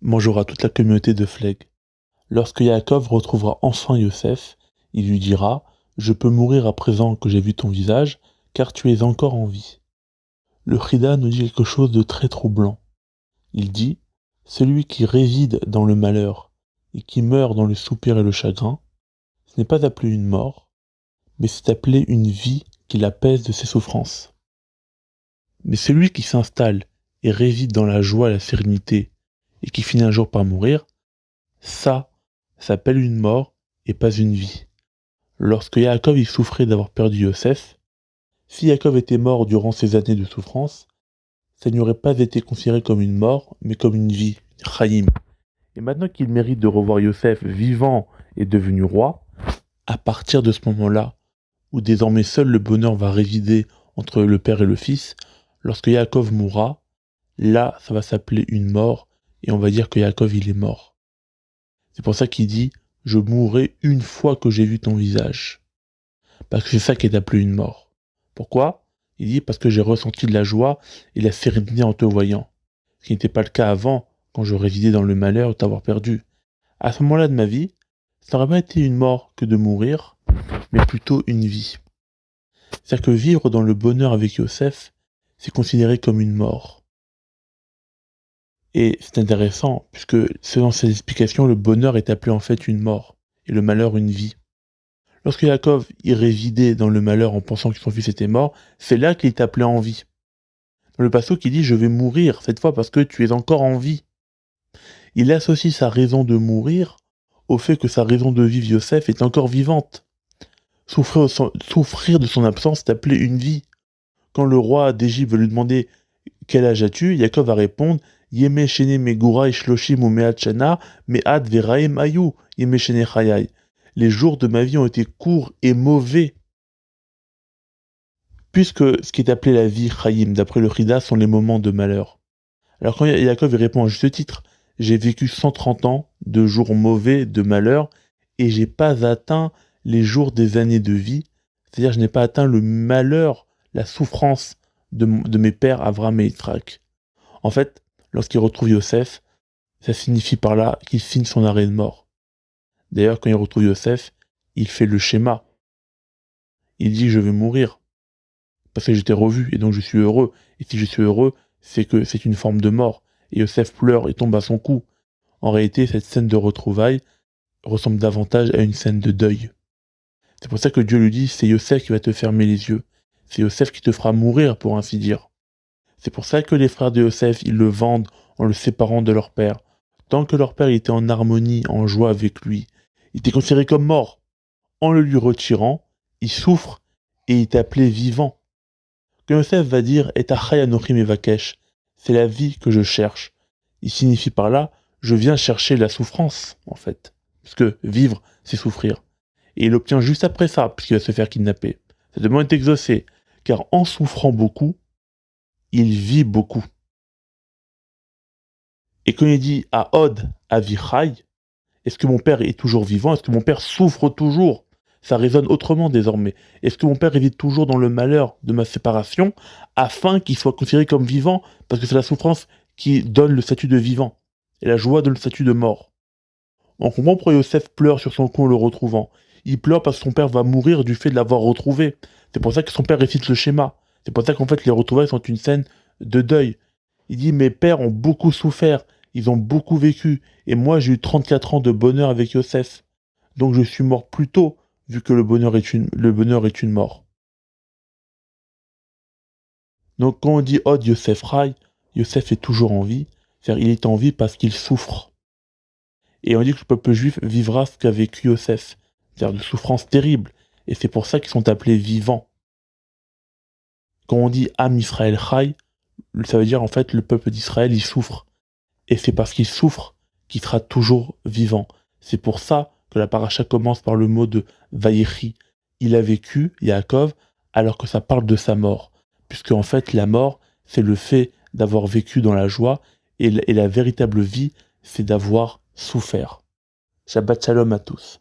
Bonjour à toute la communauté de Fleg. Lorsque Yaakov retrouvera enfin Yosef, il lui dira « Je peux mourir à présent que j'ai vu ton visage, car tu es encore en vie. » Le Chida nous dit quelque chose de très troublant. Il dit « Celui qui réside dans le malheur et qui meurt dans le soupir et le chagrin, ce n'est pas appelé une mort, mais c'est appelé une vie qui l'apaise de ses souffrances. Mais celui qui s'installe et réside dans la joie et la sérénité et qui finit un jour par mourir, ça s'appelle une mort et pas une vie. » Lorsque Yaakov y souffrait d'avoir perdu Yosef, si Yaakov était mort durant ces années de souffrance, ça n'aurait pas été considéré comme une mort, mais comme une vie, Chaim. Et maintenant qu'il mérite de revoir Yosef vivant et devenu roi, à partir de ce moment-là, où désormais seul le bonheur va résider entre le père et le fils, lorsque Yaakov mourra, là, ça va s'appeler une mort, et on va dire que Yaakov, il est mort. C'est pour ça qu'il dit « Je mourrai une fois que j'ai vu ton visage ». Parce que c'est ça qui est appelé une mort. Pourquoi ? Il dit « Parce que j'ai ressenti de la joie et la sérénité en te voyant. » Ce qui n'était pas le cas avant, quand je résidais dans le malheur de t'avoir perdu. À ce moment-là de ma vie, ça n'aurait pas été une mort que de mourir, mais plutôt une vie. C'est-à-dire que vivre dans le bonheur avec Yosef, c'est considéré comme une mort. Et c'est intéressant, puisque selon ces explications, le bonheur est appelé en fait une mort, et le malheur une vie. Lorsque Yaakov y résidait dans le malheur en pensant que son fils était mort, c'est là qu'il est appelé en vie. Dans le passage qui dit « Je vais mourir, cette fois parce que tu es encore en vie ». Il associe sa raison de mourir au fait que sa raison de vivre, Yosef, est encore vivante. Souffrir de son absence est appelé une vie. Quand le roi d'Égypte veut lui demander « Quel âge as-tu ?», Yaakov va répondre « Yeme shene megura ishloshim ou me'at shana, me'at veraim ayu, yeme shene chayai » Les jours de ma vie ont été courts et mauvais. Puisque ce qui est appelé la vie, Chaim, d'après le Chida, sont les moments de malheur. Alors quand Yaakov répond à juste titre, j'ai vécu 130 ans de jours mauvais, de malheur, et j'ai pas atteint les jours des années de vie, c'est-à-dire je n'ai pas atteint le malheur, la souffrance de mes pères Avraham et Yitzhak. En fait, lorsqu'il retrouve Yosef, ça signifie par là qu'il signe son arrêt de mort. D'ailleurs, quand il retrouve Yosef, il fait le schéma. Il dit « Je vais mourir, parce que j'étais revu, et donc je suis heureux. Et si je suis heureux, c'est que c'est une forme de mort. » Et Yosef pleure et tombe à son cou. En réalité, cette scène de retrouvailles ressemble davantage à une scène de deuil. C'est pour ça que Dieu lui dit « C'est Yosef qui va te fermer les yeux. C'est Yosef qui te fera mourir, pour ainsi dire. » C'est pour ça que les frères de Yosef, ils le vendent en le séparant de leur père. Tant que leur père était en harmonie, en joie avec lui, il était considéré comme mort. En le lui retirant, il souffre et il est appelé vivant. Quand Yosef va dire « Et achai anochim evakesh », c'est la vie que je cherche. Il signifie par là « je viens chercher la souffrance », en fait. Parce que vivre, c'est souffrir. Et il obtient juste après ça, puisqu'il va se faire kidnapper. Sa demande est exaucée, car en souffrant beaucoup, il vit beaucoup. Et quand il dit « Aod avichai », est-ce que mon père est toujours vivant ? Est-ce que mon père souffre toujours ? Ça résonne autrement désormais. Est-ce que mon père réside toujours dans le malheur de ma séparation afin qu'il soit considéré comme vivant ? Parce que c'est la souffrance qui donne le statut de vivant et la joie donne le statut de mort. On comprend pourquoi Yosef pleure sur son cou en le retrouvant. Il pleure parce que son père va mourir du fait de l'avoir retrouvé. C'est pour ça que son père récite le schéma. C'est pour ça qu'en fait les retrouvailles sont une scène de deuil. Il dit « Mes pères ont beaucoup souffert. Ils ont beaucoup vécu, et moi j'ai eu 34 ans de bonheur avec Yosef. Donc je suis mort plus tôt, vu que le bonheur est une mort. » Donc quand on dit « Od Yosef Rai », Yosef est toujours en vie, c'est-à-dire il est en vie parce qu'il souffre. Et on dit que le peuple juif vivra ce qu'a vécu Yosef, c'est-à-dire de souffrances terribles, et c'est pour ça qu'ils sont appelés vivants. Quand on dit « Am Israël Rai », ça veut dire en fait le peuple d'Israël il souffre. Et c'est parce qu'il souffre qu'il sera toujours vivant. C'est pour ça que la paracha commence par le mot de Vayechi. Il a vécu, Yaakov, alors que ça parle de sa mort. Puisque en fait, la mort, c'est le fait d'avoir vécu dans la joie, et la véritable vie, c'est d'avoir souffert. Shabbat shalom à tous.